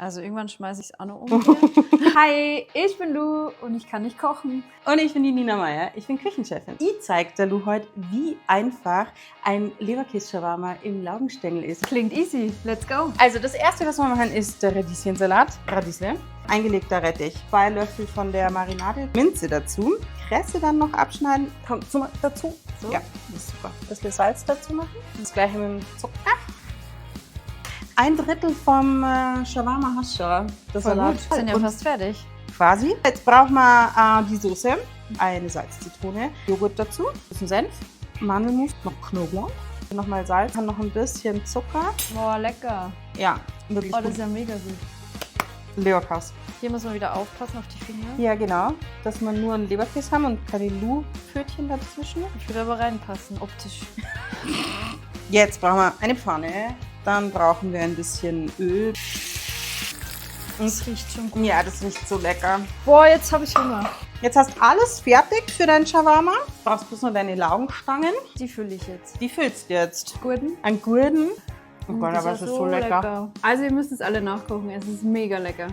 Also irgendwann schmeiße ich es auch noch um hier. Hi, ich bin Lu und ich kann nicht kochen. Und ich bin die Nina Meier, ich bin Küchenchefin. Ich zeige der Lu heute, wie einfach ein Leberkäse-Shawarma im Laugenstängel ist. Klingt easy, let's go. Also das erste, was wir machen, ist der Radieschensalat. Radieschen, eingelegter Rettich, 2 Löffel von der Marinade, Minze dazu, Kresse dann noch abschneiden, kommt dazu. So. Ja, das ist super. Ein bisschen Salz dazu machen, das gleiche mit dem Zucker. 1/3 vom Shawarma-Hascher. Das Voll Salat. gut, sind ja fast fertig. Quasi. Jetzt brauchen wir die Soße, eine Salz-Zitrone, Joghurt dazu, ein bisschen Senf, Mandelmus, noch Knoblauch, nochmal Salz, dann noch ein bisschen Zucker. Boah, lecker. Ja, wirklich Oh, das gut. ist ja mega gut. Leberkäse. Hier muss man wieder aufpassen auf die Finger. Ja, genau, dass wir nur einen Leberkäse haben und keine Lu-Pfötchen dazwischen. Ich würde aber reinpassen, optisch. Jetzt brauchen wir eine Pfanne, dann brauchen wir ein bisschen Öl. Das riecht schon gut. Ja, das riecht so lecker. Boah, jetzt habe ich Hunger. Jetzt hast du alles fertig für dein Shawarma. Du brauchst bloß noch deine Laugenstangen. Die fülle ich jetzt. Die füllst du jetzt. Gurden? Ein Gurden. Oh Gott, Das aber es ist so lecker. Also ihr müsst es alle nachkochen, es ist mega lecker.